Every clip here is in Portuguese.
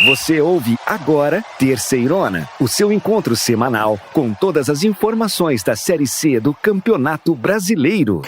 Você ouve agora Terceirona, o seu encontro semanal com todas as informações da Série C do Campeonato Brasileiro.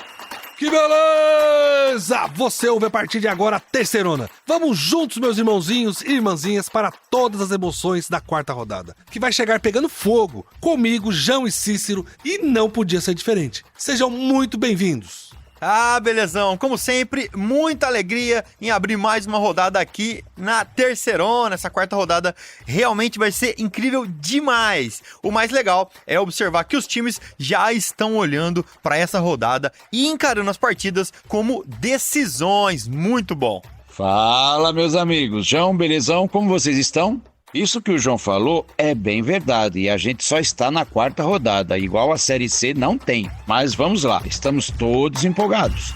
Que beleza! Você ouve a partir de agora a Terceirona. Vamos juntos, meus irmãozinhos e irmãzinhas, para todas as emoções da quarta rodada, que vai chegar pegando fogo, comigo, João e Cícero, e não podia ser diferente. Sejam muito bem-vindos. Ah, belezão, como sempre, muita alegria em abrir mais uma rodada aqui na Terceirona. Essa quarta rodada realmente vai ser incrível demais. O mais legal é observar que os times já estão olhando para essa rodada e encarando as partidas como decisões. Muito bom. Fala, meus amigos. João, belezão, como vocês estão? Isso que o João falou é bem verdade e a gente só está na quarta rodada, igual a Série C não tem. Mas vamos lá, estamos todos empolgados.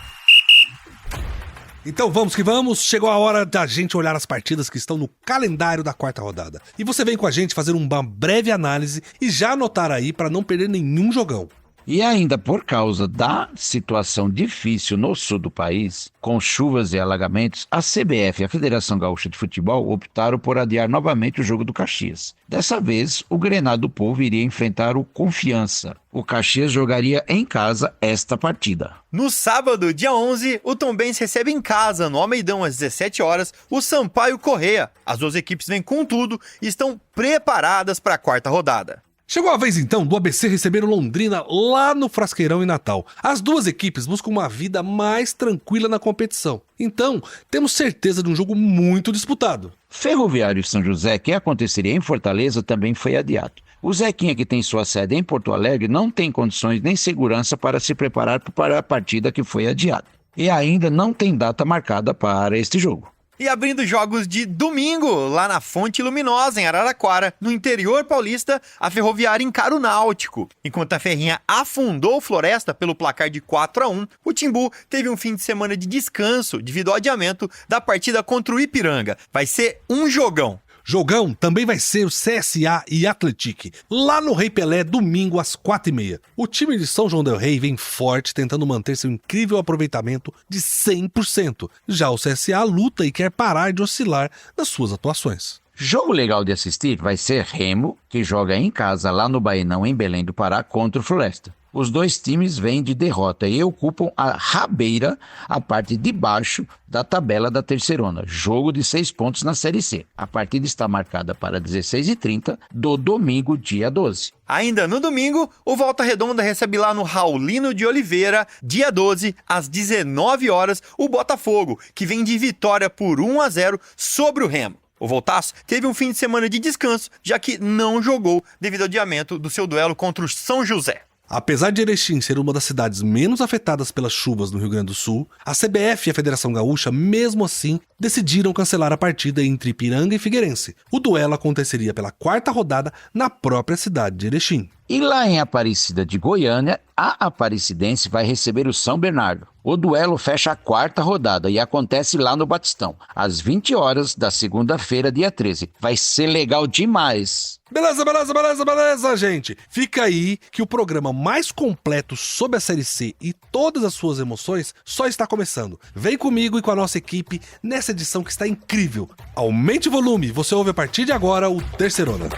Então vamos que vamos, chegou a hora da gente olhar as partidas que estão no calendário da quarta rodada. E você vem com a gente fazer uma breve análise e já anotar aí para não perder nenhum jogão. E ainda por causa da situação difícil no sul do país, com chuvas e alagamentos, a CBF e a Federação Gaúcha de Futebol optaram por adiar novamente o jogo do Caxias. Dessa vez, o Grenal do Povo iria enfrentar o Confiança. O Caxias jogaria em casa esta partida. No sábado, dia 11, o Tombense recebe em casa, no Almeidão, às 17 horas, o Sampaio Corrêa. As duas equipes vêm com tudo e estão preparadas para a quarta rodada. Chegou a vez então do ABC receber o Londrina lá no Frasqueirão em Natal. As duas equipes buscam uma vida mais tranquila na competição. Então, temos certeza de um jogo muito disputado. Ferroviário São José, que aconteceria em Fortaleza, também foi adiado. O Zequinha, que tem sua sede em Porto Alegre, não tem condições nem segurança para se preparar para a partida que foi adiada. E ainda não tem data marcada para este jogo. E abrindo jogos de domingo, lá na Fonte Luminosa, em Araraquara, no interior paulista, a Ferroviária encara o Náutico. Enquanto a Ferrinha afundou o Floresta pelo placar de 4-1, o Timbu teve um fim de semana de descanso devido ao adiamento da partida contra o Ipiranga. Vai ser um jogão. Jogão também vai ser o CSA e Atlético, lá no Rei Pelé, domingo às 4h30. O time de São João del Rei vem forte, tentando manter seu incrível aproveitamento de 100%. Já o CSA luta e quer parar de oscilar nas suas atuações. Jogo legal de assistir vai ser Remo, que joga em casa lá no Baenão, em Belém do Pará, contra o Floresta. Os dois times vêm de derrota e ocupam a rabeira, a parte de baixo da tabela da Terceirona. Jogo de 6 pontos na Série C. A partida está marcada para 16h30 do domingo, dia 12. Ainda no domingo, o Volta Redonda recebe lá no Raulino de Oliveira, dia 12, às 19 horas, o Botafogo, que vem de vitória por 1-0 sobre o Remo. O Voltaço teve um fim de semana de descanso, já que não jogou devido ao adiamento do seu duelo contra o São José. Apesar de Erechim ser uma das cidades menos afetadas pelas chuvas no Rio Grande do Sul, a CBF e a Federação Gaúcha, mesmo assim, decidiram cancelar a partida entre Ipiranga e Figueirense. O duelo aconteceria pela quarta rodada na própria cidade de Erechim. E lá em Aparecida de Goiânia, a Aparecidense vai receber o São Bernardo. O duelo fecha a quarta rodada e acontece lá no Batistão, às 20 horas da segunda-feira, dia 13. Vai ser legal demais. Beleza, gente. Fica aí que o programa mais completo sobre a Série C e todas as suas emoções só está começando. Vem comigo e com a nossa equipe nessa edição que está incrível. Aumente o volume, você ouve a partir de agora o Terceirona.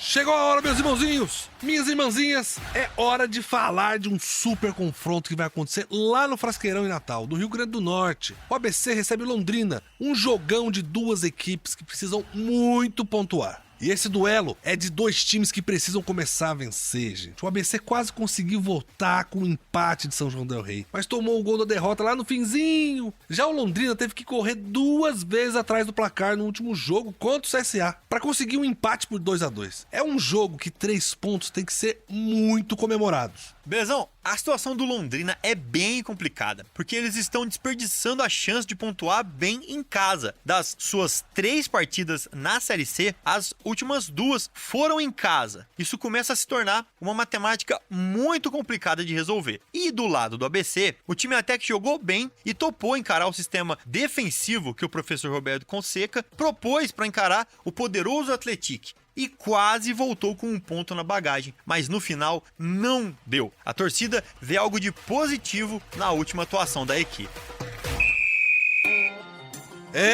Chegou a hora, meus irmãozinhos, minhas irmãzinhas, é hora de falar de um super confronto que vai acontecer lá no Frasqueirão em Natal, do Rio Grande do Norte. O ABC recebe Londrina, um jogão de duas equipes que precisam muito pontuar. E esse duelo é de dois times que precisam começar a vencer, gente. O ABC quase conseguiu voltar com o empate de São João del Rei, mas tomou o gol da derrota lá no finzinho. Já o Londrina teve que correr 2 vezes atrás do placar no último jogo contra o CSA para conseguir um empate por 2-2. É um jogo que 3 pontos tem que ser muito comemorados. Belezão, a situação do Londrina é bem complicada, porque eles estão desperdiçando a chance de pontuar bem em casa. Das suas 3 partidas na Série C, as últimas 2 foram em casa. Isso começa a se tornar uma matemática muito complicada de resolver. E do lado do ABC, o time até que jogou bem e topou encarar o sistema defensivo que o professor Roberto Fonseca propôs para encarar o poderoso Atlético. E quase voltou com um ponto na bagagem, mas no final não deu. A torcida vê algo de positivo na última atuação da equipe.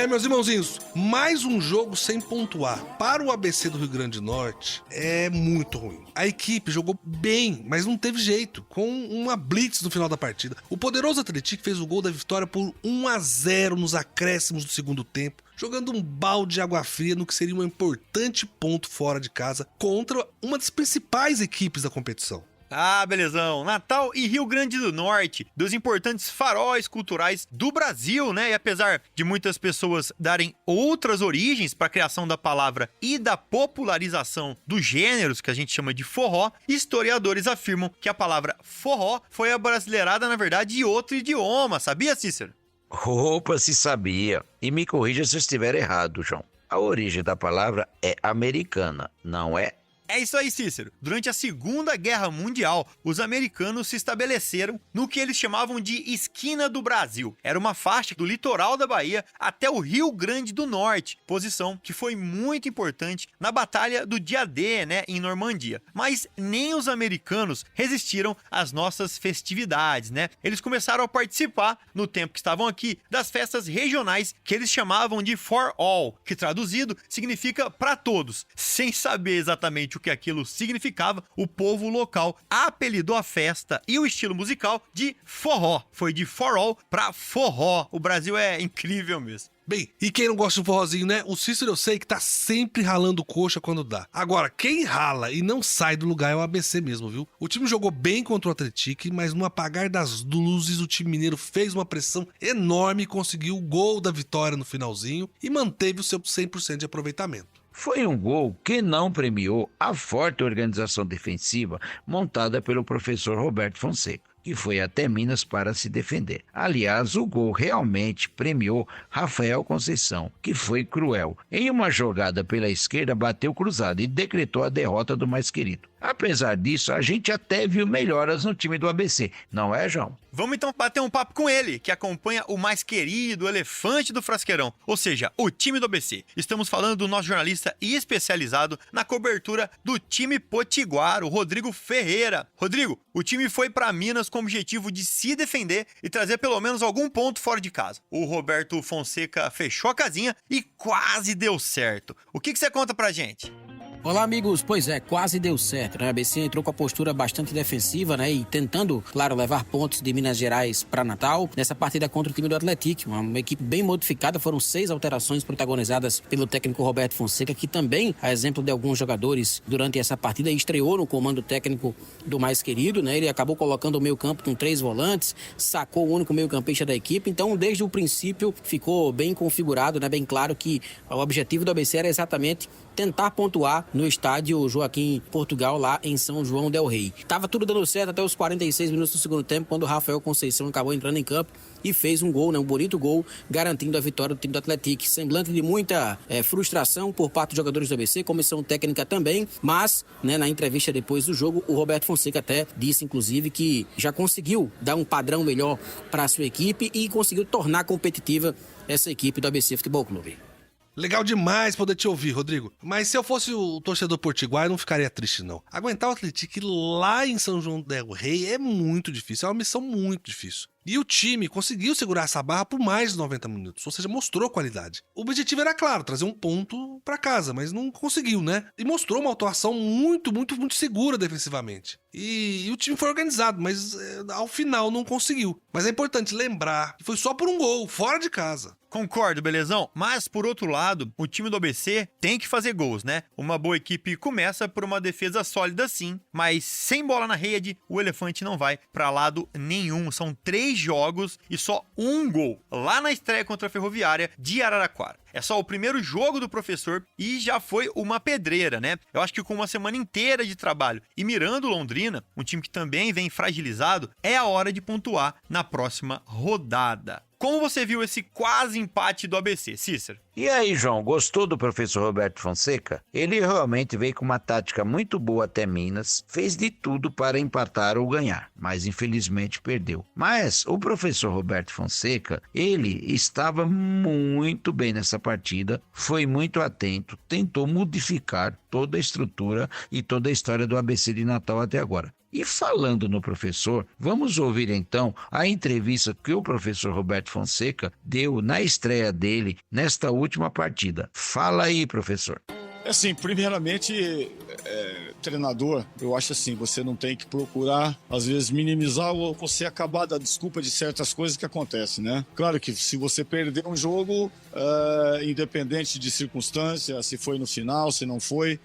Meus irmãozinhos, mais um jogo sem pontuar para o ABC do Rio Grande do Norte é muito ruim. A equipe jogou bem, mas não teve jeito, com uma blitz no final da partida. O poderoso Atlético fez o gol da vitória por 1-0 nos acréscimos do segundo tempo, jogando um balde de água fria no que seria um importante ponto fora de casa contra uma das principais equipes da competição. Ah, belezão. Natal e Rio Grande do Norte, dos importantes faróis culturais do Brasil, né? E apesar de muitas pessoas darem outras origens para a criação da palavra e da popularização dos gêneros que a gente chama de forró, historiadores afirmam que a palavra forró foi abrasileirada, na verdade, de outro idioma. Sabia, Cícero? Opa, se sabia. E me corrija se eu estiver errado, João. A origem da palavra é americana, não é? É isso aí, Cícero. Durante a Segunda Guerra Mundial, os americanos se estabeleceram no que eles chamavam de Esquina do Brasil. Era uma faixa do litoral da Bahia até o Rio Grande do Norte, posição que foi muito importante na Batalha do Dia D, né, em Normandia. Mas nem os americanos resistiram às nossas festividades, né? Eles começaram a participar, no tempo que estavam aqui, das festas regionais que eles chamavam de For All, que traduzido significa para todos. Sem saber exatamente o que aquilo significava, o povo local apelidou a festa e o estilo musical de forró. Foi de for all pra forró. O Brasil é incrível mesmo. Bem, e quem não gosta de um forrozinho, né? O Cícero eu sei que tá sempre ralando coxa quando dá. Agora, quem rala e não sai do lugar é o ABC mesmo, viu? O time jogou bem contra o Atlético, mas no apagar das luzes o time mineiro fez uma pressão enorme e conseguiu o gol da vitória no finalzinho e manteve o seu 100% de aproveitamento. Foi um gol que não premiou a forte organização defensiva montada pelo professor Roberto Fonseca, que foi até Minas para se defender. Aliás, o gol realmente premiou Rafael Conceição, que foi cruel. Em uma jogada pela esquerda, bateu cruzado e decretou a derrota do mais querido. Apesar disso, a gente até viu melhoras no time do ABC, não é, João? Vamos então bater um papo com ele, que acompanha o mais querido, o elefante do Frasqueirão, ou seja, o time do ABC. Estamos falando do nosso jornalista e especializado na cobertura do time potiguar, o Rodrigo Ferreira. Rodrigo, o time foi para Minas com o objetivo de se defender e trazer pelo menos algum ponto fora de casa. O Roberto Fonseca fechou a casinha e quase deu certo. O que você conta pra gente? Olá, amigos. Pois é, quase deu certo, né? A ABC entrou com a postura bastante defensiva, né? E tentando, claro, levar pontos de Minas Gerais para Natal nessa partida contra o time do Atlético. Uma equipe bem modificada, foram 6 alterações protagonizadas pelo técnico Roberto Fonseca, que também, a exemplo de alguns jogadores, durante essa partida, estreou no comando técnico do mais querido, né? Ele acabou colocando o meio-campo com 3 volantes, sacou o único meio-campista da equipe. Então, desde o princípio, ficou bem configurado, né? Bem claro que o objetivo do ABC era exatamente tentar pontuar no estádio Joaquim Portugal, lá em São João del Rei. Tava tudo dando certo até os 46 minutos do segundo tempo, quando o Rafael Conceição acabou entrando em campo e fez um gol, né, um bonito gol, garantindo a vitória do time do Atlético. Semblante de muita frustração por parte dos jogadores do ABC, comissão técnica também, mas, né, na entrevista depois do jogo, o Roberto Fonseca até disse, inclusive, que já conseguiu dar um padrão melhor para a sua equipe e conseguiu tornar competitiva essa equipe do ABC Futebol Clube. Legal demais poder te ouvir, Rodrigo. Mas se eu fosse o torcedor potiguar, eu não ficaria triste, não. Aguentar o Atlético lá em São João del Rei é muito difícil, é uma missão muito difícil. E o time conseguiu segurar essa barra por mais de 90 minutos, ou seja, mostrou qualidade. O objetivo era, claro, trazer um ponto pra casa, mas não conseguiu, né? E mostrou uma atuação muito segura defensivamente. E o time foi organizado, mas ao final não conseguiu. Mas é importante lembrar que foi só por um gol, fora de casa. Concordo, belezão? Mas, por outro lado, o time do ABC tem que fazer gols, né? Uma boa equipe começa por uma defesa sólida sim, mas sem bola na rede, o elefante não vai pra lado nenhum. São 3 jogos e só um gol, lá na estreia contra a Ferroviária de Araraquara. É só o primeiro jogo do professor e já foi uma pedreira, né? Eu acho que com uma semana inteira de trabalho e mirando Londrina, um time que também vem fragilizado, é a hora de pontuar na próxima rodada. Como você viu esse quase empate do ABC, Cícero? E aí, João, gostou do professor Roberto Fonseca? Ele realmente veio com uma tática muito boa até Minas, fez de tudo para empatar ou ganhar, mas infelizmente perdeu. Mas o professor Roberto Fonseca, ele estava muito bem nessa partida, foi muito atento, tentou modificar toda a estrutura e toda a história do ABC de Natal até agora. E falando no professor, vamos ouvir então a entrevista que o professor Roberto Fonseca deu na estreia dele nesta última partida. Fala aí, professor. Assim, primeiramente, treinador, eu acho assim, você não tem que procurar, às vezes, minimizar ou você acabar da desculpa de certas coisas que acontecem, né? Claro que se você perder um jogo, independente de circunstância, se foi no final, se não foi,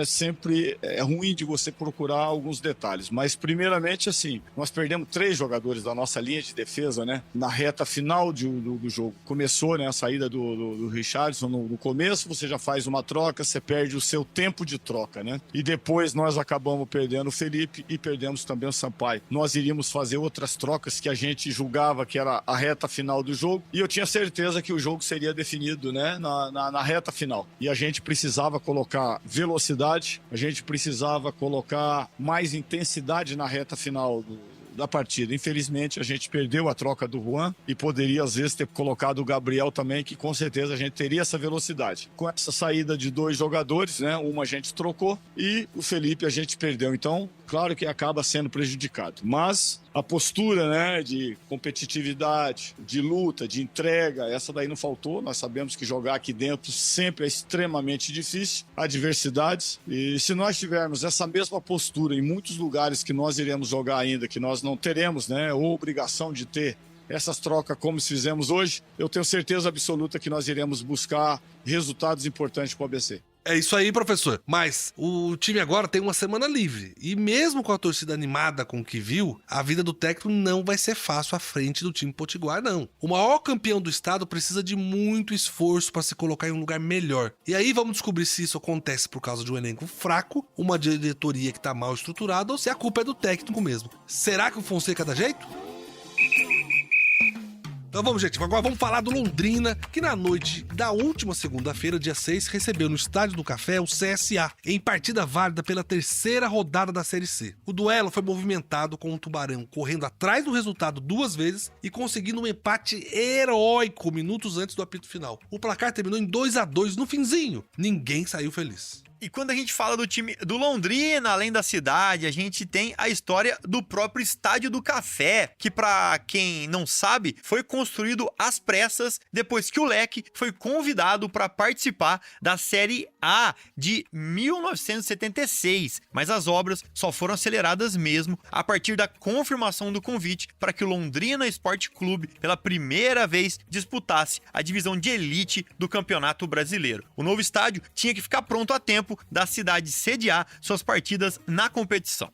sempre é ruim de você procurar alguns detalhes. Mas, primeiramente, assim, nós perdemos 3 jogadores da nossa linha de defesa, né? Na reta final do jogo. Começou, né, a saída do Richarlison no começo, você já faz uma troca, você perde o seu tempo de troca, né? E depois nós acabamos perdendo o Felipe e perdemos também o Sampaio. Nós iríamos fazer outras trocas que a gente julgava que era a reta final do jogo e eu tinha certeza que o jogo seria definido, né, na reta final. E a gente precisava colocar velocidade, a gente precisava colocar mais intensidade na reta final da partida. Infelizmente, a gente perdeu a troca do Juan e poderia, às vezes, ter colocado o Gabriel também, que com certeza a gente teria essa velocidade. Com essa saída de 2 jogadores, né, uma a gente trocou e o Felipe a gente perdeu. Então, claro que acaba sendo prejudicado. Mas a postura, né, de competitividade, de luta, de entrega, essa daí não faltou. Nós sabemos que jogar aqui dentro sempre é extremamente difícil, adversidades. E se nós tivermos essa mesma postura em muitos lugares que nós iremos jogar ainda, que nós não teremos, né, ou obrigação de ter essas trocas como fizemos hoje, eu tenho certeza absoluta que nós iremos buscar resultados importantes para o ABC. É isso aí, professor. Mas o time agora tem uma semana livre. E mesmo com a torcida animada com o que viu, a vida do técnico não vai ser fácil à frente do time potiguar, não. O maior campeão do estado precisa de muito esforço para se colocar em um lugar melhor. E aí vamos descobrir se isso acontece por causa de um elenco fraco, uma diretoria que tá mal estruturada ou se a culpa é do técnico mesmo. Será que o Fonseca dá jeito? Então vamos, gente, agora vamos falar do Londrina, que na noite da última segunda-feira, dia 6, recebeu no Estádio do Café o CSA, em partida válida pela 3ª rodada da Série C. O duelo foi movimentado com o Tubarão correndo atrás do resultado 2 vezes e conseguindo um empate heróico minutos antes do apito final. O placar terminou em 2-2 no finzinho. Ninguém saiu feliz. E quando a gente fala do time do Londrina, além da cidade, a gente tem a história do próprio Estádio do Café, que pra quem não sabe, foi construído às pressas depois que o Leque foi convidado para participar da Série A de 1976. Mas as obras só foram aceleradas mesmo a partir da confirmação do convite para que o Londrina Esporte Clube, pela primeira vez, disputasse a divisão de elite do Campeonato Brasileiro. O novo estádio tinha que ficar pronto a tempo da cidade sediar suas partidas na competição.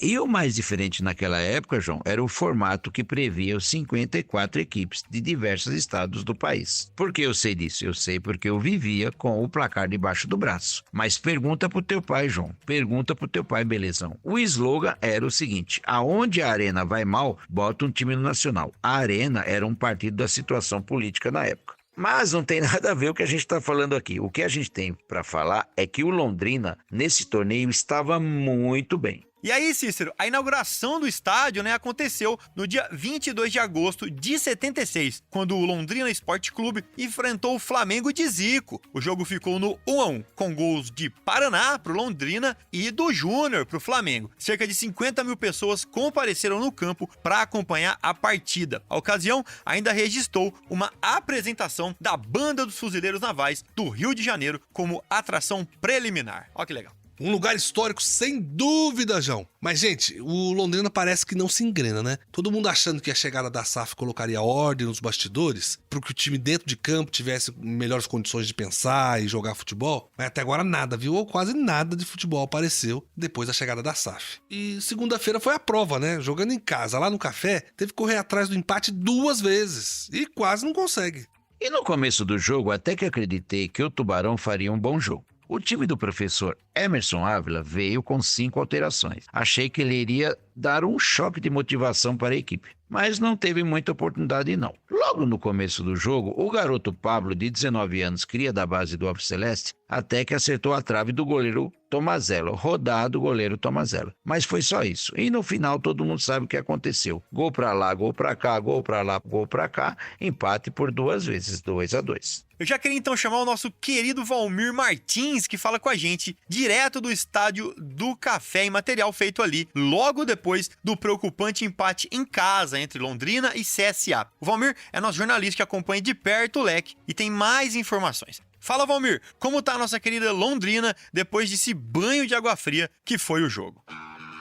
E o mais diferente naquela época, João, era o formato que previa os 54 equipes de diversos estados do país. Por que eu sei disso? Eu sei porque eu vivia com o placar debaixo do braço. Mas pergunta pro teu pai, João. Pergunta pro teu pai, belezão. O slogan era o seguinte: aonde a Arena vai mal, bota um time no Nacional. A Arena era um partido da situação política na época. Mas não tem nada a ver o que a gente está falando aqui. O que a gente tem para falar é que o Londrina, nesse torneio, estava muito bem. E aí, Cícero, a inauguração do estádio, aconteceu no dia 22 de agosto de 76, quando o Londrina Esporte Clube enfrentou o Flamengo de Zico. O jogo ficou no 1-1, com gols de Paraná pro Londrina e do Júnior pro Flamengo. Cerca de 50 mil pessoas compareceram no campo para acompanhar a partida. A ocasião ainda registrou uma apresentação da Banda dos Fuzileiros Navais do Rio de Janeiro como atração preliminar. Olha que legal. Um lugar histórico, sem dúvida, João. Mas, gente, o Londrina parece que não se engrena, né? Todo mundo achando que a chegada da SAF colocaria ordem nos bastidores, para que o time dentro de campo tivesse melhores condições de pensar e jogar futebol. Mas até agora nada, viu? Ou quase nada de futebol apareceu depois da chegada da SAF. E segunda-feira foi a prova, né? Jogando em casa, lá no Café, teve que correr atrás do empate 2 vezes. E quase não consegue. E no começo do jogo, até que acreditei que o Tubarão faria um bom jogo. O time do professor Emerson Ávila veio com 5 alterações. Achei que ele iria dar um choque de motivação para a equipe. mas não teve muita oportunidade não. Logo no começo do jogo, o garoto Pablo, de 19 anos, cria da base do Alviceleste, até que acertou a trave do goleiro Tomazello, rodado o goleiro Tomazello. Mas foi só isso. E no final todo mundo sabe o que aconteceu. Gol pra lá, gol pra cá, gol pra lá, gol pra cá, empate por 2 vezes, 2-2. Eu já queria então chamar o nosso querido Valmir Martins, que fala com a gente direto do estádio do Café, em material feito ali, logo depois do preocupante empate em casa entre Londrina e CSA. O Valmir é nosso jornalista que acompanha de perto o Leque e tem mais informações. Fala, Valmir, como tá a nossa querida Londrina depois desse banho de água fria que foi o jogo?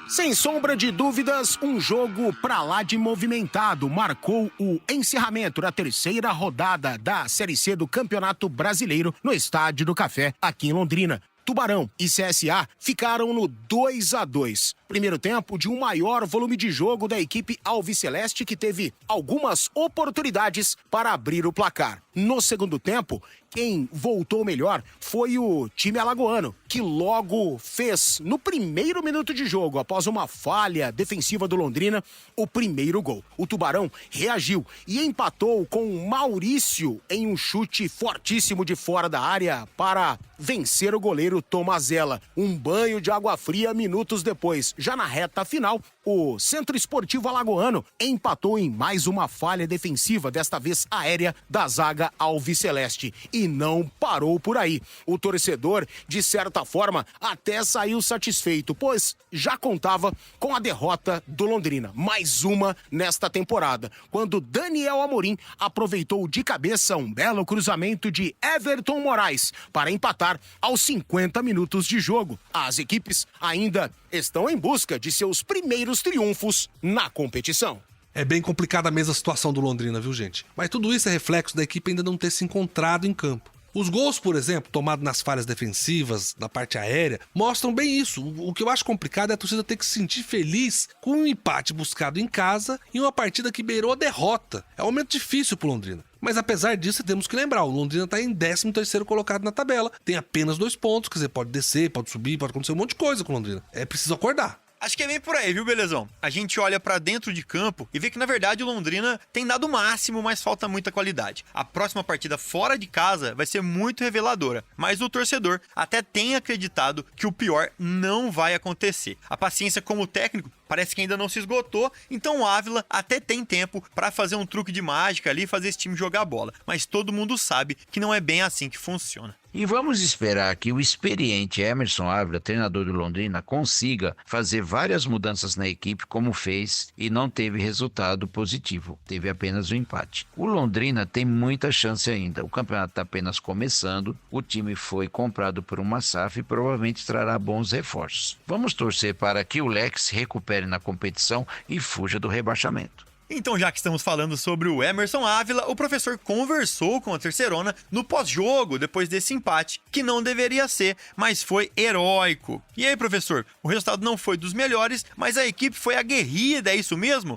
Sem sombra de dúvidas, um jogo pra lá de movimentado marcou o encerramento da 3ª rodada da Série C do Campeonato Brasileiro no Estádio do Café, aqui em Londrina. Tubarão e CSA ficaram no 2-2. Primeiro tempo de um maior volume de jogo da equipe alviceleste, que teve algumas oportunidades para abrir o placar. No segundo tempo, quem voltou melhor foi o time alagoano, que logo fez, no primeiro minuto de jogo, após uma falha defensiva do Londrina, o primeiro gol. O Tubarão reagiu e empatou com o Maurício em um chute fortíssimo de fora da área para vencer o goleiro Tomazella. Um banho de água fria minutos depois. Já na reta final, o Centro Esportivo Alagoano empatou em mais uma falha defensiva, desta vez aérea, da zaga alviceleste. E não parou por aí. O torcedor, de certa forma, até saiu satisfeito, pois já contava com a derrota do Londrina. Mais uma nesta temporada, quando Daniel Amorim aproveitou de cabeça um belo cruzamento de Everton Moraes para empatar aos 50 minutos de jogo. As equipes ainda estão em busca de seus primeiros triunfos na competição. É bem complicada a mesma situação do Londrina, viu, gente? Mas tudo isso é reflexo da equipe ainda não ter se encontrado em campo. Os gols, por exemplo, tomados nas falhas defensivas, na parte aérea, mostram bem isso. O que eu acho complicado é a torcida ter que se sentir feliz com um empate buscado em casa em uma partida que beirou a derrota. É um momento difícil pro Londrina. Mas apesar disso, temos que lembrar, o Londrina está em 13º colocado na tabela, tem apenas 2 pontos, quer dizer, pode descer, pode subir, pode acontecer um monte de coisa com o Londrina. É preciso acordar. Acho que é bem por aí, viu, Belezão? A gente olha pra dentro de campo e vê que, na verdade, o Londrina tem dado o máximo, mas falta muita qualidade. A próxima partida fora de casa vai ser muito reveladora, mas o torcedor até tem acreditado que o pior não vai acontecer. A paciência como técnico parece que ainda não se esgotou, então o Ávila até tem tempo pra fazer um truque de mágica ali e fazer esse time jogar bola. Mas todo mundo sabe que não é bem assim que funciona. E vamos esperar que o experiente Emerson Ávila, treinador do Londrina, consiga fazer várias mudanças na equipe, como fez, e não teve resultado positivo. Teve apenas o empate. O Londrina tem muita chance ainda. O campeonato está apenas começando. O time foi comprado por uma SAF e provavelmente trará bons reforços. Vamos torcer para que o Leque se recupere na competição e fuja do rebaixamento. Então, já que estamos falando sobre o Emerson Ávila, o professor conversou com a Terceirona no pós-jogo, depois desse empate, que não deveria ser, mas foi heróico. E aí, professor, o resultado não foi dos melhores, mas a equipe foi aguerrida, é isso mesmo?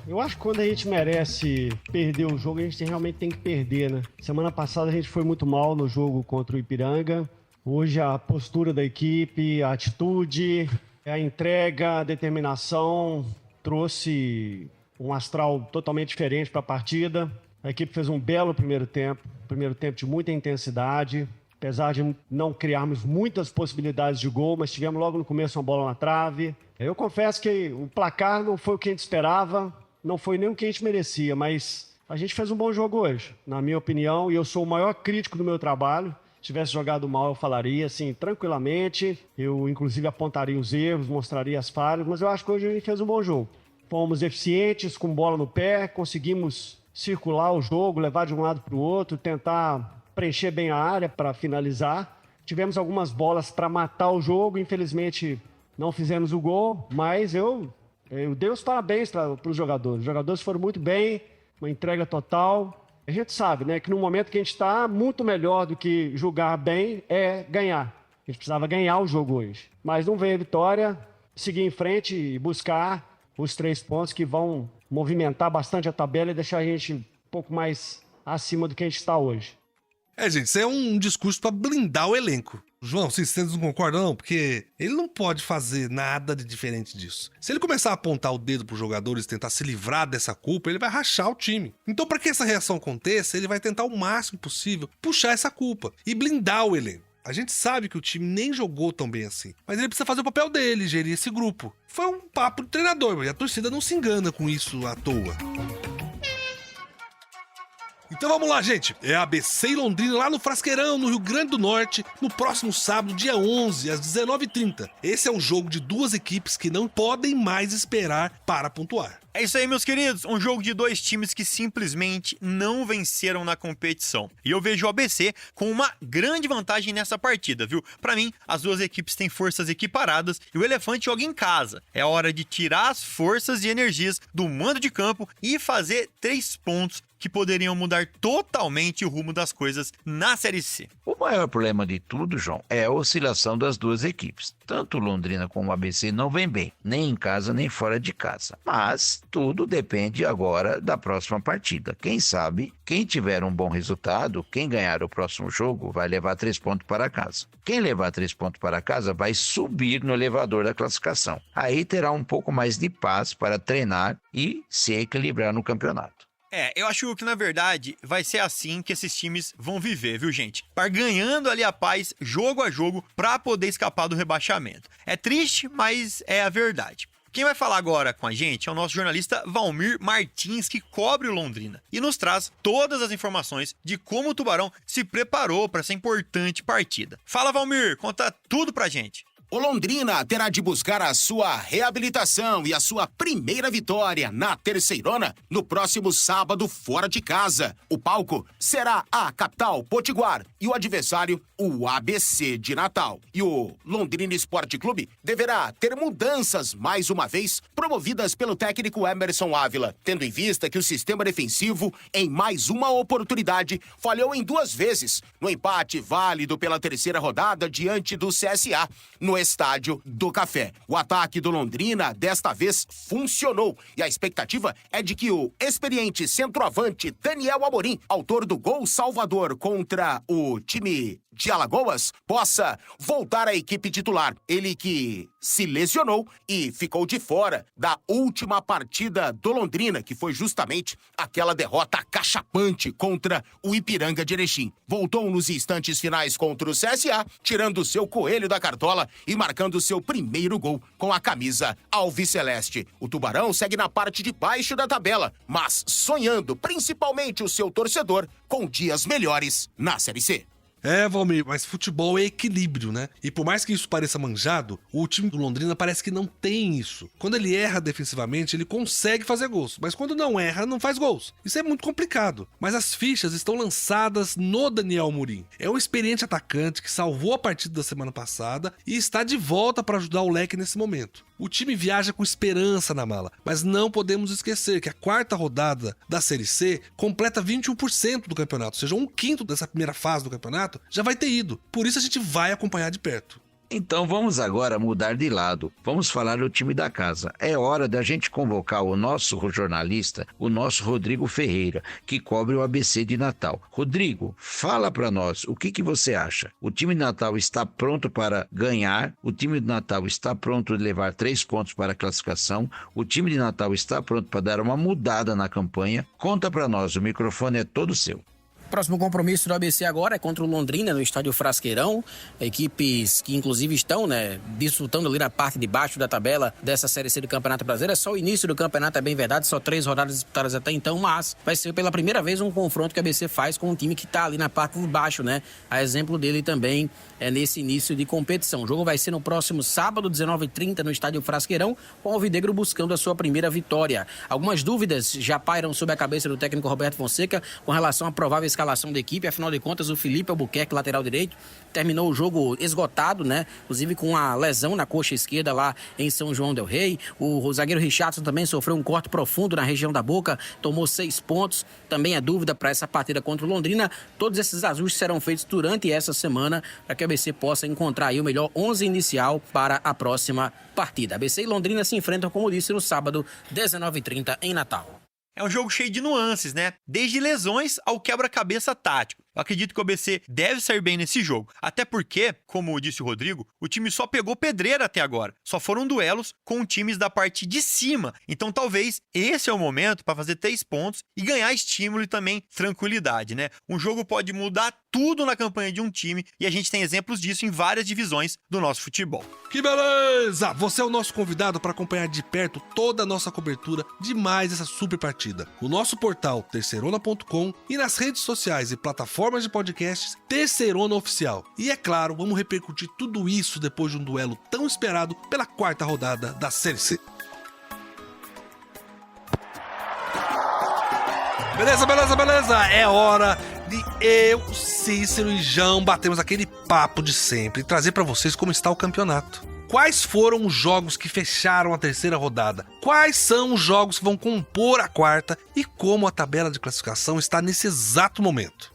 Eu acho que quando a gente merece perder o jogo, a gente realmente tem que perder, né? Semana passada a gente foi muito mal no jogo contra o Ipiranga. Hoje a postura da equipe, a atitude, a entrega, a determinação trouxe um astral totalmente diferente para a partida. A equipe fez um belo primeiro tempo de muita intensidade, apesar de não criarmos muitas possibilidades de gol, mas tivemos logo no começo uma bola na trave. Eu confesso que o placar não foi o que a gente esperava, não foi nem o que a gente merecia, mas a gente fez um bom jogo hoje, na minha opinião, e eu sou o maior crítico do meu trabalho. Se tivesse jogado mal, eu falaria assim, tranquilamente, eu inclusive apontaria os erros, mostraria as falhas, mas eu acho que hoje a gente fez um bom jogo. Fomos eficientes, com bola no pé, conseguimos circular o jogo, levar de um lado para o outro, tentar preencher bem a área para finalizar. Tivemos algumas bolas para matar o jogo, infelizmente não fizemos o gol, mas eu dei os parabéns para os jogadores. Os jogadores foram muito bem, uma entrega total. A gente sabe, né, que no momento que a gente está, muito melhor do que jogar bem é ganhar. A gente precisava ganhar o jogo hoje. Mas não veio a vitória, seguir em frente e buscar os 3 pontos que vão movimentar bastante a tabela e deixar a gente um pouco mais acima do que a gente está hoje. Gente, isso é um discurso para blindar o elenco. João, vocês não concordam não? Porque ele não pode fazer nada de diferente disso. Se ele começar a apontar o dedo pros jogadores e tentar se livrar dessa culpa, ele vai rachar o time. Então, para que essa reação aconteça, ele vai tentar o máximo possível puxar essa culpa e blindar o elenco. A gente sabe que o time nem jogou tão bem assim, mas ele precisa fazer o papel dele, gerir esse grupo. Foi um papo do treinador, e a torcida não se engana com isso à toa. Então vamos lá, gente. É ABC e Londrina lá no Frasqueirão, no Rio Grande do Norte, no próximo sábado, dia 11, às 19h30. Esse é um jogo de duas equipes que não podem mais esperar para pontuar. É isso aí, meus queridos. Um jogo de dois times que simplesmente não venceram na competição. E eu vejo o ABC com uma grande vantagem nessa partida, viu? Pra mim, as duas equipes têm forças equiparadas e o Elefante joga em casa. É hora de tirar as forças e energias do mando de campo e fazer 3 pontos que poderiam mudar totalmente o rumo das coisas na Série C. O maior problema de tudo, João, é a oscilação das duas equipes. Tanto Londrina como o ABC não vem bem, nem em casa nem fora de casa. Mas tudo depende agora da próxima partida. Quem sabe, quem tiver um bom resultado, quem ganhar o próximo jogo, vai levar 3 pontos para casa. Quem levar 3 pontos para casa vai subir no elevador da classificação. Aí terá um pouco mais de paz para treinar e se equilibrar no campeonato. Eu acho que, na verdade, vai ser assim que esses times vão viver, viu, gente? Barganhando ali a paz, jogo a jogo, pra poder escapar do rebaixamento. É triste, mas é a verdade. Quem vai falar agora com a gente é o nosso jornalista Valmir Martins, que cobre o Londrina e nos traz todas as informações de como o Tubarão se preparou para essa importante partida. Fala, Valmir, conta tudo pra gente. O Londrina terá de buscar a sua reabilitação e a sua primeira vitória na Terceirona no próximo sábado fora de casa. O palco será a capital Potiguar e o adversário o ABC de Natal. E o Londrina Esporte Clube deverá ter mudanças mais uma vez promovidas pelo técnico Emerson Ávila, tendo em vista que o sistema defensivo, em mais uma oportunidade, falhou em 2 vezes no empate válido pela terceira rodada diante do CSA no Estádio do Café. O ataque do Londrina desta vez funcionou e a expectativa é de que o experiente centroavante Daniel Amorim, autor do gol salvador contra o time de Alagoas, possa voltar à equipe titular. Ele que se lesionou e ficou de fora da última partida do Londrina, que foi justamente aquela derrota acachapante contra o Ipiranga de Erechim. Voltou nos instantes finais contra o CSA, tirando seu coelho da cartola e marcando seu primeiro gol com a camisa alviceleste. O Tubarão segue na parte de baixo da tabela, mas sonhando principalmente o seu torcedor com dias melhores na Série C. Valmir, mas futebol é equilíbrio, né? E por mais que isso pareça manjado, o time do Londrina parece que não tem isso. Quando ele erra defensivamente, ele consegue fazer gols, mas quando não erra, não faz gols. Isso é muito complicado. Mas as fichas estão lançadas no Daniel Amorim. É um experiente atacante que salvou a partida da semana passada e está de volta para ajudar o Leque nesse momento. O time viaja com esperança na mala, mas não podemos esquecer que a 4ª rodada da Série C completa 21% do campeonato, ou seja, 1/5 dessa primeira fase do campeonato já vai ter ido. Por isso a gente vai acompanhar de perto. Então vamos agora mudar de lado. Vamos falar do time da casa. É hora da gente convocar o nosso jornalista, o nosso Rodrigo Ferreira, que cobre o ABC de Natal. Rodrigo, fala para nós, o que você acha? O time de Natal está pronto para ganhar? O time de Natal está pronto de levar 3 pontos para a classificação? O time de Natal está pronto para dar uma mudada na campanha? Conta para nós, o microfone é todo seu. Próximo compromisso do ABC agora é contra o Londrina, no estádio Frasqueirão. Equipes que, inclusive, estão, disputando ali na parte de baixo da tabela dessa Série C do Campeonato Brasileiro. É só o início do campeonato, é bem verdade, só 3 rodadas disputadas até então, mas vai ser pela primeira vez um confronto que o ABC faz com um time que está ali na parte de baixo, A exemplo dele também é nesse início de competição. O jogo vai ser no próximo sábado, 19h30, no estádio Frasqueirão, com o Alvinegro buscando a sua primeira vitória. Algumas dúvidas já pairam sobre a cabeça do técnico Roberto Fonseca com relação à provável escalação da equipe. Afinal de contas, o Felipe Albuquerque, lateral direito, terminou o jogo esgotado, inclusive com a lesão na coxa esquerda lá em São João del Rei. O zagueiro Richardson também sofreu um corte profundo na região da boca, tomou 6 pontos. Também é dúvida para essa partida contra o Londrina. Todos esses ajustes serão feitos durante essa semana para que a ABC possa encontrar aí o melhor 11 inicial para a próxima partida. ABC e Londrina se enfrentam, como disse, no sábado, 19h30 em Natal. É um jogo cheio de nuances, Desde lesões ao quebra-cabeça tático. Eu acredito que o ABC deve sair bem nesse jogo. Até porque, como disse o Rodrigo, o time só pegou pedreira até agora. Só foram duelos com times da parte de cima. Então talvez esse é o momento para fazer 3 pontos e ganhar estímulo e também tranquilidade, né? Um jogo pode mudar tudo na campanha de um time e a gente tem exemplos disso em várias divisões do nosso futebol. Que beleza! Você é o nosso convidado para acompanhar de perto toda a nossa cobertura de mais essa super partida. No nosso portal terceirona.com e nas redes sociais e plataformas de podcasts Terceirona Oficial. E é claro, vamos repercutir tudo isso depois de um duelo tão esperado pela 4ª rodada da Série C. Beleza! É hora de eu, Cícero e João batemos aquele papo de sempre e trazer para vocês como está o campeonato. Quais foram os jogos que fecharam a 3ª rodada? Quais são os jogos que vão compor a 4ª? E como a tabela de classificação está nesse exato momento?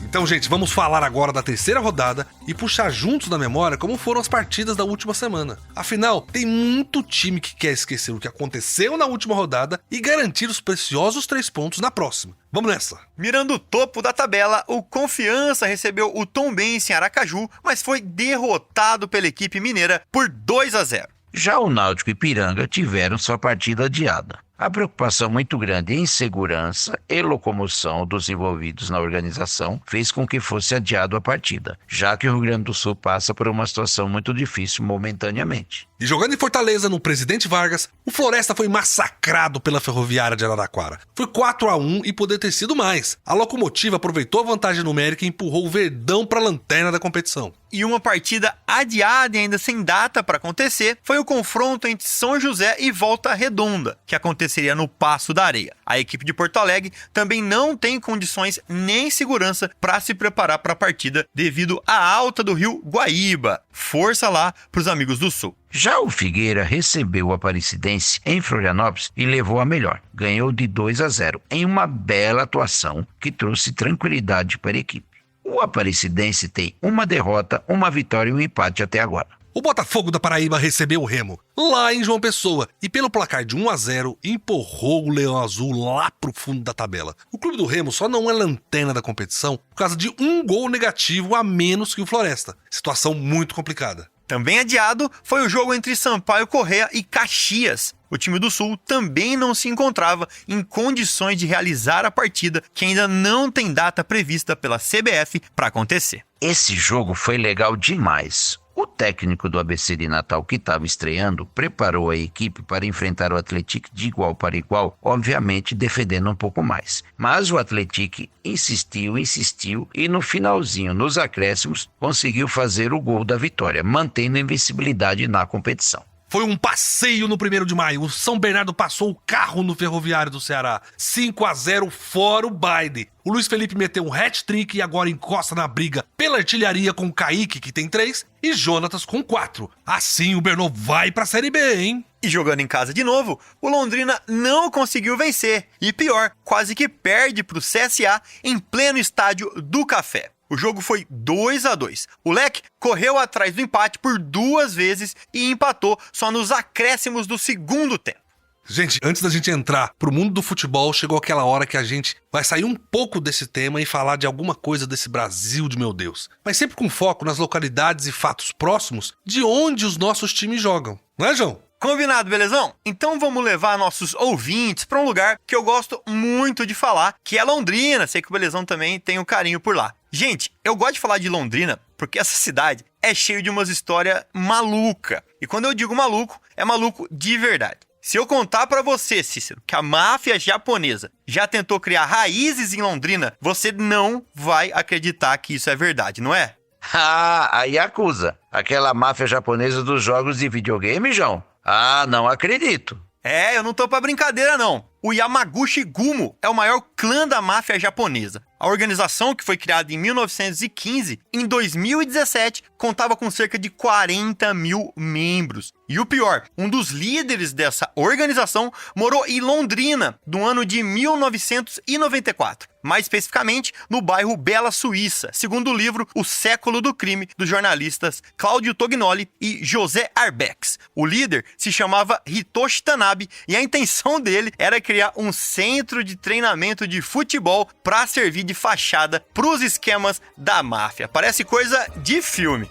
Então, gente, vamos falar agora da 3ª rodada e puxar juntos na memória como foram as partidas da última semana. Afinal, tem muito time que quer esquecer o que aconteceu na última rodada e garantir os preciosos 3 pontos na próxima. Vamos nessa! Mirando o topo da tabela, o Confiança recebeu o Tombense em Aracaju, mas foi derrotado pela equipe mineira por 2-0. Já o Náutico e Ipiranga tiveram sua partida adiada. A preocupação muito grande em segurança e locomoção dos envolvidos na organização fez com que fosse adiado a partida, já que o Rio Grande do Sul passa por uma situação muito difícil momentaneamente. E jogando em Fortaleza, no Presidente Vargas, o Floresta foi massacrado pela Ferroviária de Araraquara. Foi 4-1 e poderia ter sido mais. A Locomotiva aproveitou a vantagem numérica e empurrou o Verdão para a lanterna da competição. E uma partida adiada e ainda sem data para acontecer foi o confronto entre São José e Volta Redonda, que aconteceria no Paço da Areia. A equipe de Porto Alegre também não tem condições nem segurança para se preparar para a partida devido à alta do rio Guaíba. Força lá para os amigos do Sul. Já o Figueira recebeu o Aparecidense em Florianópolis e levou a melhor. Ganhou de 2-0 em uma bela atuação que trouxe tranquilidade para a equipe. O Aparecidense tem uma derrota, uma vitória e um empate até agora. O Botafogo da Paraíba recebeu o Remo, lá em João Pessoa, e pelo placar de 1-0, empurrou o Leão Azul lá pro fundo da tabela. O clube do Remo só não é lanterna da competição por causa de um gol negativo a menos que o Floresta. Situação muito complicada. Também adiado foi o jogo entre Sampaio Corrêa e Caxias. O time do Sul também não se encontrava em condições de realizar a partida, que ainda não tem data prevista pela CBF para acontecer. Esse jogo foi legal demais. O técnico do ABC de Natal, que estava estreando, preparou a equipe para enfrentar o Atlético de igual para igual, obviamente defendendo um pouco mais. Mas o Atlético insistiu e no finalzinho, nos acréscimos, conseguiu fazer o gol da vitória, mantendo a invencibilidade na competição. Foi um passeio no 1º de maio. O São Bernardo passou o carro no Ferroviário do Ceará. 5-0 fora o baile. O Luiz Felipe meteu um hat-trick e agora encosta na briga pela artilharia com o Kaique, que tem 3, e Jonatas com 4. Assim o Bernô vai pra Série B, hein? E jogando em casa de novo, o Londrina não conseguiu vencer. E pior, quase que perde pro CSA em pleno estádio do Café. O jogo foi 2-2. O Leque correu atrás do empate por 2 vezes e empatou só nos acréscimos do segundo tempo. Gente, antes da gente entrar pro mundo do futebol, chegou aquela hora que a gente vai sair um pouco desse tema e falar de alguma coisa desse Brasil de meu Deus. Mas sempre com foco nas localidades e fatos próximos de onde os nossos times jogam. Não é, João? Combinado, belezão? Então vamos levar nossos ouvintes para um lugar que eu gosto muito de falar, que é Londrina. Sei que o Belezão também tem um carinho por lá. Gente, eu gosto de falar de Londrina porque essa cidade é cheia de umas histórias malucas. E quando eu digo maluco, é maluco de verdade. Se eu contar pra você, Cícero, que a máfia japonesa já tentou criar raízes em Londrina, você não vai acreditar que isso é verdade, não é? A Yakuza, aquela máfia japonesa dos jogos de videogame, João? Não acredito. Eu não tô pra brincadeira, não. O Yamaguchi Gumo é o maior clã da máfia japonesa. A organização, que foi criada em 1915, em 2017, contava com cerca de 40 mil membros. E o pior, um dos líderes dessa organização morou em Londrina, no ano de 1994. Mais especificamente, no bairro Bela Suíça, segundo o livro O Século do Crime, dos jornalistas Cláudio Tognoli e José Arbex. O líder se chamava Hitoshi Tanabe e a intenção dele era criar um centro de treinamento de futebol para servir de fachada para os esquemas da máfia. Parece coisa de filme.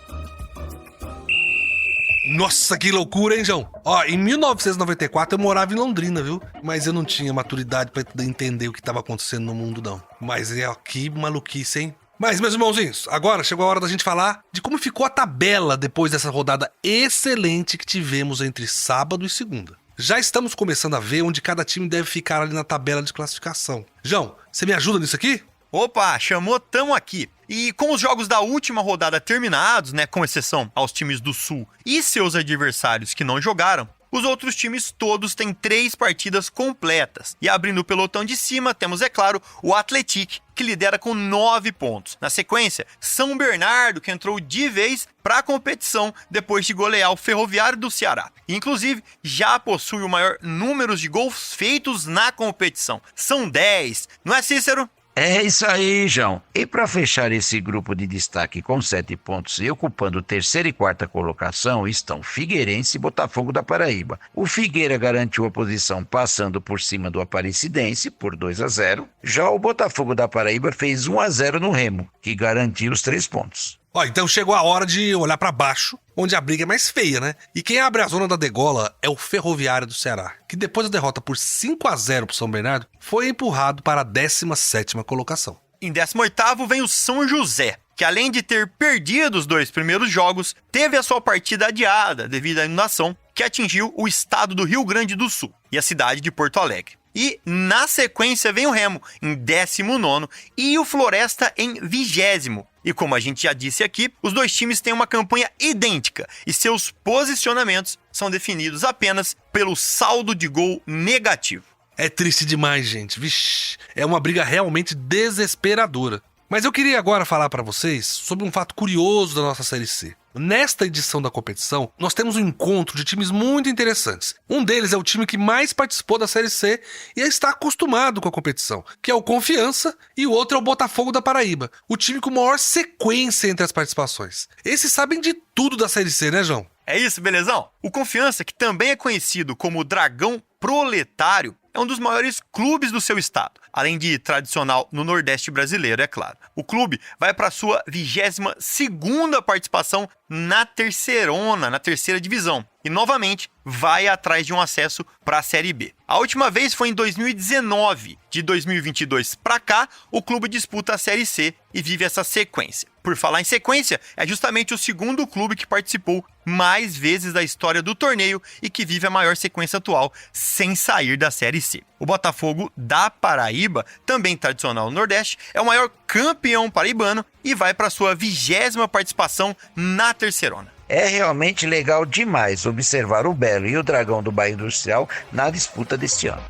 Nossa, que loucura, hein, João? Ó, em 1994 eu morava em Londrina, viu? Mas eu não tinha maturidade pra entender o que tava acontecendo no mundo, não. Mas que maluquice, hein? Mas, meus irmãozinhos, agora chegou a hora da gente falar de como ficou a tabela depois dessa rodada excelente que tivemos entre sábado e segunda. Já estamos começando a ver onde cada time deve ficar ali na tabela de classificação. João, você me ajuda nisso aqui? Opa, chamou, tamo aqui. E com os jogos da última rodada terminados, né, com exceção aos times do Sul e seus adversários que não jogaram, os outros times todos têm 3 partidas completas. E abrindo o pelotão de cima, temos, é claro, o Atlético, que lidera com 9 pontos. Na sequência, São Bernardo, que entrou de vez para a competição depois de golear o Ferroviário do Ceará. E, inclusive, já possui o maior número de gols feitos na competição. São 10, não é, Cícero? É isso aí, João. E para fechar esse grupo de destaque com 7 pontos e ocupando terceira e quarta colocação estão Figueirense e Botafogo da Paraíba. O Figueira garantiu a posição passando por cima do Aparecidense por 2-0. Já o Botafogo da Paraíba fez 1-0 no Remo, que garantiu os 3 pontos. Ó, então chegou a hora de olhar pra baixo, onde a briga é mais feia, né? E quem abre a zona da degola é o Ferroviário do Ceará, que depois da derrota por 5-0 pro São Bernardo, foi empurrado para a 17ª colocação. Em 18º vem o São José, que além de ter perdido os 2 primeiros jogos, teve a sua partida adiada devido à inundação que atingiu o estado do Rio Grande do Sul e a cidade de Porto Alegre. E na sequência vem o Remo em 19º e o Floresta em 20º. E como a gente já disse aqui, os 2 times têm uma campanha idêntica e seus posicionamentos são definidos apenas pelo saldo de gol negativo. É triste demais, gente. Vixe, é uma briga realmente desesperadora. Mas eu queria agora falar para vocês sobre um fato curioso da nossa Série C. Nesta edição da competição, nós temos um encontro de times muito interessantes. Um deles é o time que mais participou da Série C e está acostumado com a competição, que é o Confiança, e o outro é o Botafogo da Paraíba, o time com maior sequência entre as participações. Esses sabem de tudo da Série C, né, João? É isso, belezão? O Confiança, que também é conhecido como Dragão Proletário, é um dos maiores clubes do seu estado, além de tradicional no Nordeste brasileiro, é claro. O clube vai para a sua 22ª participação na terceirona, na terceira divisão, e novamente vai atrás de um acesso para a Série B. A última vez foi em 2019. De 2022 para cá, o clube disputa a Série C e vive essa sequência. Por falar em sequência, é justamente o segundo clube que participou mais vezes da história do torneio e que vive a maior sequência atual sem sair da Série C. O Botafogo da Paraíba, também tradicional no Nordeste, é o maior campeão paraibano e vai para sua 20ª participação na terceirona. É realmente legal demais observar o Belo e o Dragão do Bairro Industrial na disputa deste ano.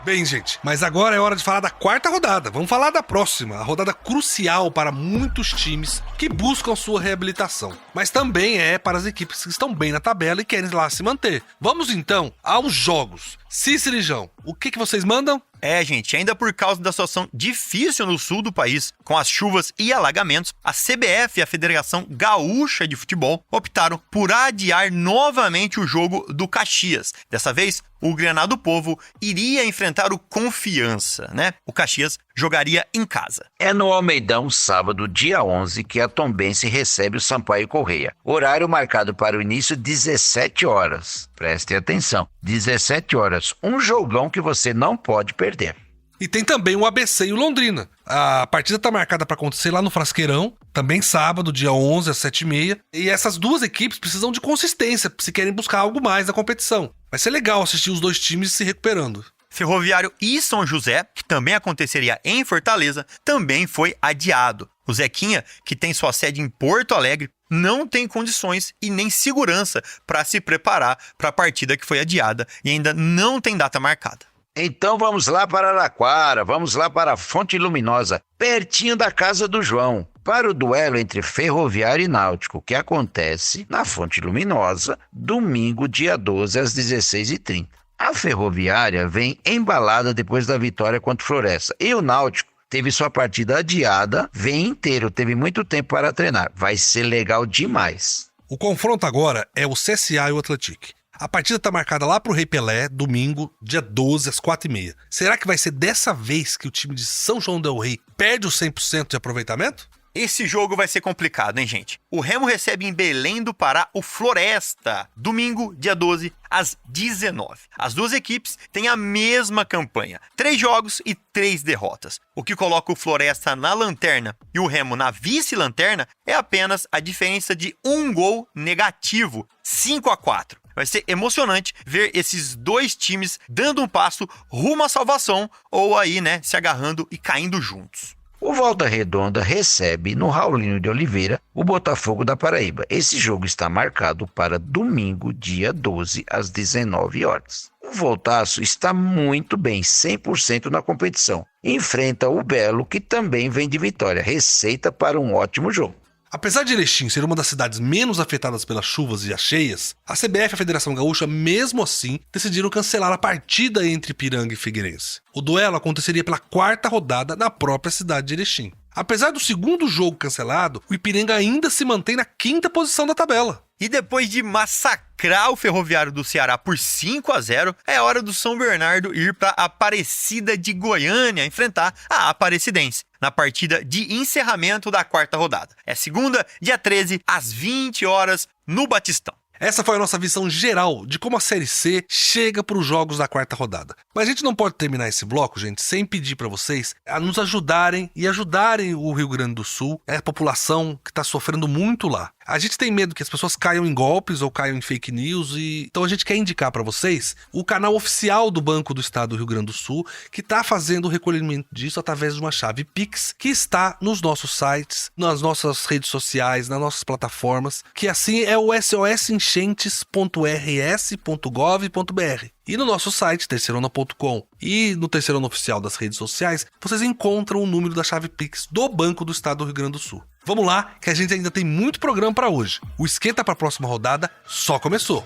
Bem, gente, mas agora é hora de falar da 4ª rodada. Vamos falar da próxima, a rodada crucial para muitos times que buscam sua reabilitação. Mas também é para as equipes que estão bem na tabela e querem lá se manter. Vamos então aos jogos. Cícero e João, o que vocês mandam? É, gente, ainda por causa da situação difícil no sul do país, com as chuvas e alagamentos, a CBF e a Federação Gaúcha de Futebol optaram por adiar novamente o jogo do Caxias. Dessa vez, o Grenal do Povo iria enfrentar o Confiança, né? O Caxias jogaria em casa. É no Almeidão, sábado, dia 11, que a Tombense recebe o Sampaio Corrêa. Horário marcado para o início, 17 horas. Prestem atenção, 17 horas. Um jogão que você não pode perder. E tem também o ABC e o Londrina. A partida está marcada para acontecer lá no Frasqueirão, também sábado, dia 11, às 7h30. E essas duas equipes precisam de consistência se querem buscar algo mais na competição. Vai ser legal assistir os 2 times se recuperando. Ferroviário e São José, que também aconteceria em Fortaleza, também foi adiado. O Zequinha, que tem sua sede em Porto Alegre, não tem condições e nem segurança para se preparar para a partida que foi adiada e ainda não tem data marcada. Então vamos lá para Araraquara, vamos lá para a Fonte Luminosa, pertinho da casa do João. para o duelo entre Ferroviária e Náutico, que acontece na Fonte Luminosa, domingo, dia 12, às 16h30. A Ferroviária vem embalada depois da vitória contra o Floresta. E o Náutico teve sua partida adiada, vem inteiro, teve muito tempo para treinar. Vai ser legal demais. O confronto agora é o CSA e o Atlético. A partida está marcada lá pro Rei Pelé, domingo, dia 12, às 4h30. Será que vai ser dessa vez que o time de São João del Rei perde o 100% de aproveitamento? Esse jogo vai ser complicado, hein, gente? O Remo recebe em Belém do Pará o Floresta, domingo, dia 12, às 19h. As duas equipes têm a mesma campanha, 3 jogos e 3 derrotas. O que coloca o Floresta na lanterna e o Remo na vice-lanterna é apenas a diferença de 1 gol negativo, 5-4. Vai ser emocionante ver esses dois times dando um passo rumo à salvação ou aí, né, se agarrando e caindo juntos. O Volta Redonda recebe no Raulino de Oliveira o Botafogo da Paraíba. Esse jogo está marcado para domingo, dia 12, às 19h. O Voltaço está muito bem, 100% na competição. Enfrenta o Belo, que também vem de vitória. Receita para um ótimo jogo. Apesar de Erechim ser uma das cidades menos afetadas pelas chuvas e as cheias, a CBF e a Federação Gaúcha, mesmo assim, decidiram cancelar a partida entre Ipiranga e Figueirense. O duelo aconteceria pela 4ª rodada na própria cidade de Erechim. Apesar do segundo jogo cancelado, o Ipiranga ainda se mantém na 5ª posição da tabela. E depois de massacrar o Ferroviário do Ceará por 5-0, é hora do São Bernardo ir para Aparecida de Goiânia enfrentar a Aparecidense na partida de encerramento da 4ª rodada. É segunda, dia 13, às 20h, no Batistão. Essa foi a nossa visão geral de como a Série C chega para os jogos da 4ª rodada. Mas a gente não pode terminar esse bloco, gente, sem pedir para vocês a nos ajudarem e ajudarem o Rio Grande do Sul, a população que está sofrendo muito lá. A gente tem medo que as pessoas caiam em golpes ou caiam em fake news, então a gente quer indicar para vocês o canal oficial do Banco do Estado do Rio Grande do Sul, que está fazendo o recolhimento disso através de uma chave Pix, que está nos nossos sites, nas nossas redes sociais, nas nossas plataformas, que assim é o sosenchentes.rs.gov.br. E no nosso site, terceirona.com, e no Terceirona Oficial das redes sociais, vocês encontram o número da chave Pix do Banco do Estado do Rio Grande do Sul. Vamos lá, que a gente ainda tem muito programa para hoje. O esquenta para a próxima rodada só começou.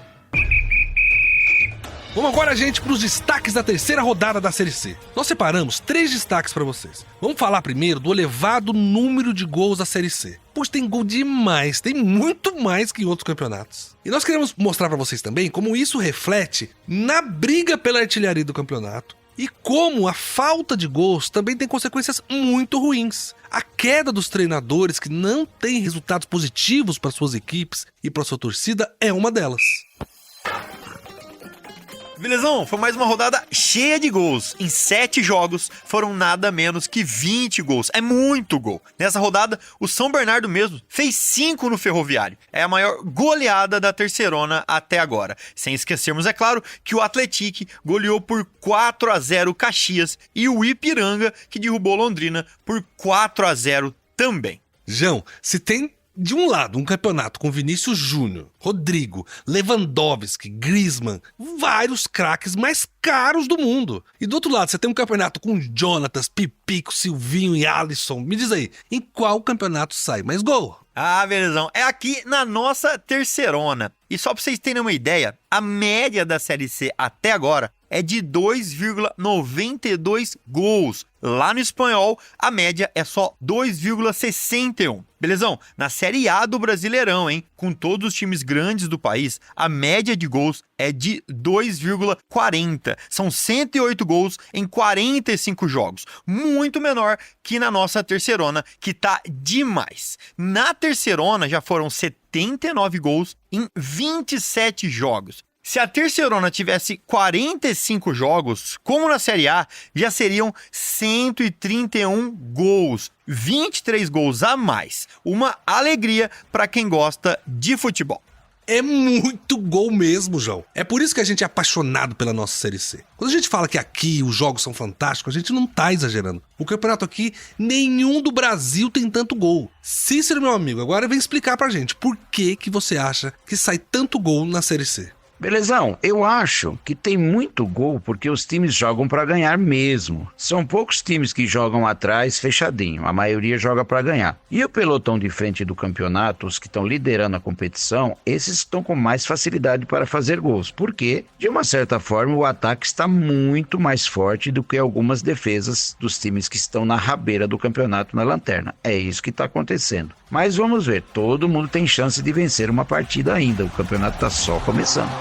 Vamos agora, gente, para os destaques da 3ª rodada da Série C. Nós separamos 3 destaques para vocês. Vamos falar primeiro do elevado número de gols da Série C. Pois tem gol demais, tem muito mais que em outros campeonatos. E nós queremos mostrar para vocês também como isso reflete na briga pela artilharia do campeonato e como a falta de gols também tem consequências muito ruins. A queda dos treinadores que não têm resultados positivos para suas equipes e para sua torcida é uma delas. Belezão, foi mais uma rodada cheia de gols. Em 7 jogos foram nada menos que 20 gols. É muito gol. Nessa rodada, o São Bernardo mesmo fez 5 no Ferroviário. É a maior goleada da Terceirona até agora. Sem esquecermos, é claro, que o Atlético goleou por 4-0 o Caxias e o Ipiranga, que derrubou Londrina por 4-0 também. João, se tem de um lado um campeonato com Vinícius Júnior, Rodrigo, Lewandowski, Griezmann, vários craques mais caros do mundo. E do outro lado você tem um campeonato com Jonatas, Pipico, Silvinho e Alisson. Me diz aí, em qual campeonato sai mais gol? Ah, belezão, é aqui na nossa Terceirona. E só pra vocês terem uma ideia, a média da Série C até agora é de 2,92 gols. Lá no Espanhol, a média é só 2,61. Belezão? Na Série A do Brasileirão, hein? Com todos os times grandes do país, a média de gols é de 2,40. São 108 gols em 45 jogos. Muito menor que na nossa Terceirona, que tá demais. Na Terceirona já foram 79 gols em 27 jogos. Se a Terceirona tivesse 45 jogos, como na Série A, já seriam 131 gols. 23 gols a mais. Uma alegria para quem gosta de futebol. É muito gol mesmo, João. É por isso que a gente é apaixonado pela nossa Série C. Quando a gente fala que aqui os jogos são fantásticos, a gente não tá exagerando. O campeonato aqui, nenhum do Brasil tem tanto gol. Cícero, meu amigo, agora vem explicar pra gente por que você acha que sai tanto gol na Série C. Belezão, eu acho que tem muito gol porque os times jogam para ganhar mesmo. São poucos times que jogam atrás fechadinho, a maioria joga para ganhar. E o pelotão de frente do campeonato, os que estão liderando a competição, esses estão com mais facilidade para fazer gols, porque, de uma certa forma, o ataque está muito mais forte do que algumas defesas dos times que estão na rabeira do campeonato na lanterna. É isso que está acontecendo. Mas vamos ver, todo mundo tem chance de vencer uma partida ainda, o campeonato está só começando.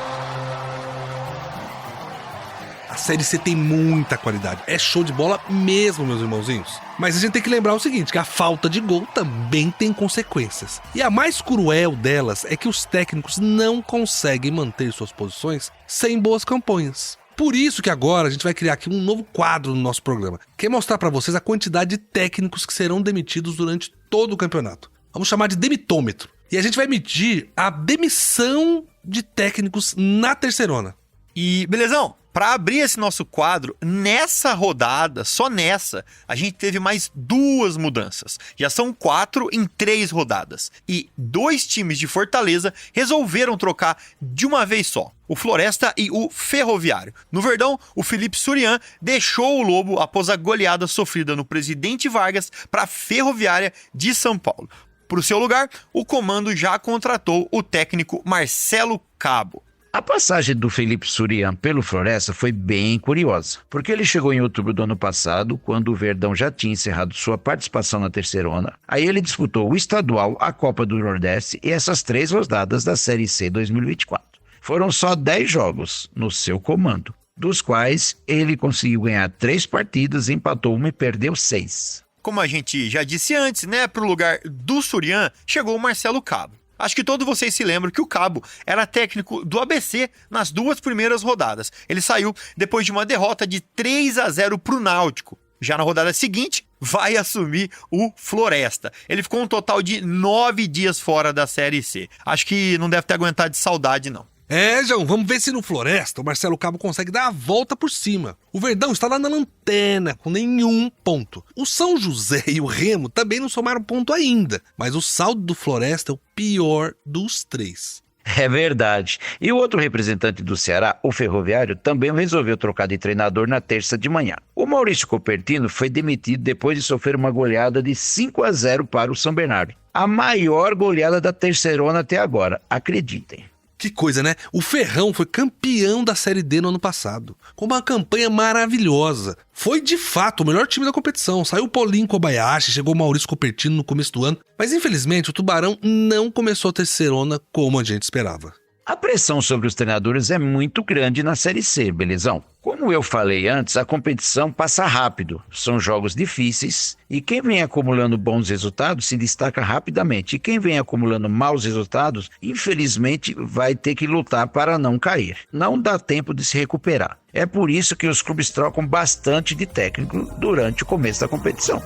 A Série C tem muita qualidade, é show de bola mesmo, meus irmãozinhos. Mas a gente tem que lembrar o seguinte, que a falta de gol também tem consequências. E a mais cruel delas é que os técnicos não conseguem manter suas posições sem boas campanhas. Por isso que agora a gente vai criar aqui um novo quadro no nosso programa, que é mostrar para vocês a quantidade de técnicos que serão demitidos durante todo o campeonato. Vamos chamar de demitômetro. E a gente vai medir a demissão de técnicos na terceirona. E, belezão, para abrir esse nosso quadro, nessa rodada, só nessa, a gente teve mais 2 mudanças. Já são 4 em 3 rodadas. E 2 times de Fortaleza resolveram trocar de uma vez só. O Floresta e o Ferroviário. No Verdão, o Felipe Surian deixou o Lobo após a goleada sofrida no Presidente Vargas para a Ferroviária de São Paulo. Para o seu lugar, o comando já contratou o técnico Marcelo Cabo. A passagem do Felipe Surian pelo Floresta foi bem curiosa, porque ele chegou em outubro do ano passado, quando o Verdão já tinha encerrado sua participação na terceirona. Aí ele disputou o estadual, a Copa do Nordeste e essas 3 rodadas da Série C 2024. Foram só 10 jogos no seu comando, dos quais ele conseguiu ganhar 3 partidas, empatou 1 e perdeu 6. Como a gente já disse antes, né, para o lugar do Surian chegou o Marcelo Cabo. Acho que todos vocês se lembram que o Cabo era técnico do ABC nas 2 primeiras rodadas. Ele saiu depois de uma derrota de 3-0 para o Náutico. Já na rodada seguinte, vai assumir o Floresta. Ele ficou um total de 9 dias fora da Série C. Acho que não deve ter aguentado de saudade, não. João, vamos ver se no Floresta o Marcelo Cabo consegue dar a volta por cima. O Verdão está lá na lanterna, com nenhum ponto. O São José e o Remo também não somaram ponto ainda, mas o saldo do Floresta é o pior dos 3. É verdade. E o outro representante do Ceará, o Ferroviário, também resolveu trocar de treinador na terça de manhã. O Maurício Copertino foi demitido depois de sofrer uma goleada de 5-0 para o São Bernardo. A maior goleada da terceirona até agora, acreditem. Que coisa, né? O Ferrão foi campeão da Série D no ano passado, com uma campanha maravilhosa. Foi, de fato, o melhor time da competição. Saiu o Paulinho Kobayashi, chegou o Maurício Copertino no começo do ano. Mas, infelizmente, o Tubarão não começou a terceirona como a gente esperava. A pressão sobre os treinadores é muito grande na Série C, belezão? Como eu falei antes, a competição passa rápido, são jogos difíceis e quem vem acumulando bons resultados se destaca rapidamente. E quem vem acumulando maus resultados, infelizmente, vai ter que lutar para não cair. Não dá tempo de se recuperar. É por isso que os clubes trocam bastante de técnico durante o começo da competição.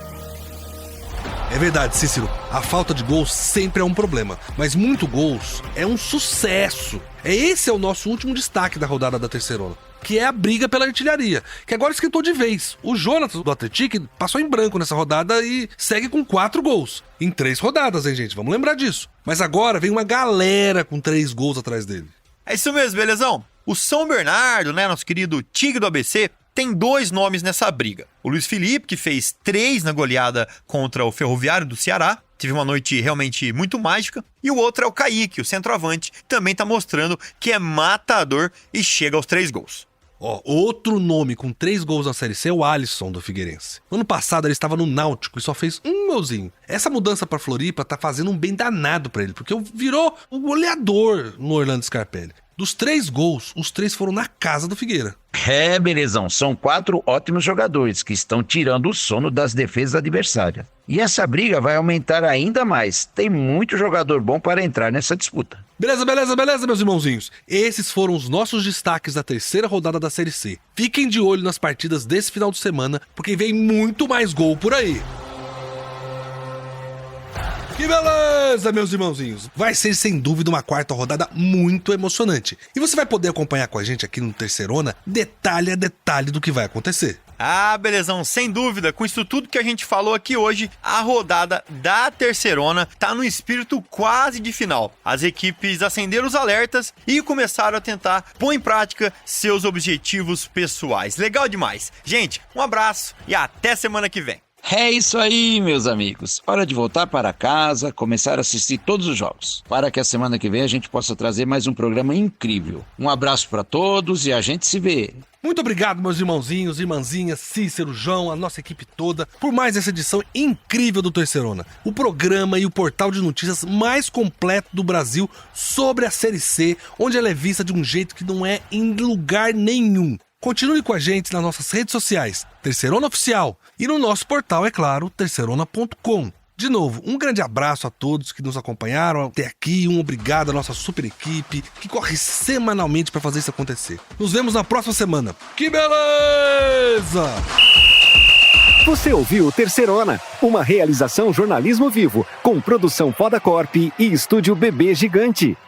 É verdade, Cícero, a falta de gols sempre é um problema, mas muito gols é um sucesso. Esse é o nosso último destaque da rodada da terceirona, que é a briga pela artilharia, que agora esquentou de vez. O Jonathan do Atlético passou em branco nessa rodada e segue com 4 gols. Em 3 rodadas, hein, gente? Vamos lembrar disso. Mas agora vem uma galera com 3 gols atrás dele. É isso mesmo, belezão? O São Bernardo, né, nosso querido Tigre do ABC, tem 2 nomes nessa briga. O Luiz Felipe, que fez 3 na goleada contra o Ferroviário do Ceará, teve uma noite realmente muito mágica. E o outro é o Kaique, o centroavante, que também tá mostrando que é matador e chega aos 3 gols. Outro nome com 3 gols na Série C é o Alisson do Figueirense. No ano passado ele estava no Náutico e só fez um golzinho. Essa mudança para Floripa tá fazendo um bem danado para ele, porque virou o goleador no Orlando Scarpelli. Dos 3 gols, os 3 foram na casa do Figueira. É, belezão, são 4 ótimos jogadores que estão tirando o sono das defesas adversárias. E essa briga vai aumentar ainda mais. Tem muito jogador bom para entrar nessa disputa. Beleza, meus irmãozinhos. Esses foram os nossos destaques da terceira rodada da Série C. Fiquem de olho nas partidas desse final de semana, porque vem muito mais gol por aí. Que beleza, meus irmãozinhos! Vai ser sem dúvida uma quarta rodada muito emocionante. E você vai poder acompanhar com a gente aqui no Terceirona detalhe a detalhe do que vai acontecer. Ah, belezão, sem dúvida, com isso tudo que a gente falou aqui hoje, a rodada da Terceirona tá no espírito quase de final. As equipes acenderam os alertas e começaram a tentar pôr em prática seus objetivos pessoais. Legal demais. Gente, um abraço e até semana que vem. É isso aí, meus amigos. Hora de voltar para casa, começar a assistir todos os jogos, para que a semana que vem a gente possa trazer mais um programa incrível. Um abraço para todos e a gente se vê. Muito obrigado, meus irmãozinhos, irmãzinhas, Cícero, João, a nossa equipe toda, por mais essa edição incrível do Terceirona. O programa e o portal de notícias mais completo do Brasil sobre a Série C, onde ela é vista de um jeito que não é em lugar nenhum. Continue com a gente nas nossas redes sociais, Terceirona Oficial, e no nosso portal, é claro, terceirona.com. De novo, um grande abraço a todos que nos acompanharam até aqui, um obrigado à nossa super equipe, que corre semanalmente para fazer isso acontecer. Nos vemos na próxima semana. Que beleza! Você ouviu Terceirona, uma realização jornalismo vivo, com produção Foda Corp e estúdio Bebê Gigante.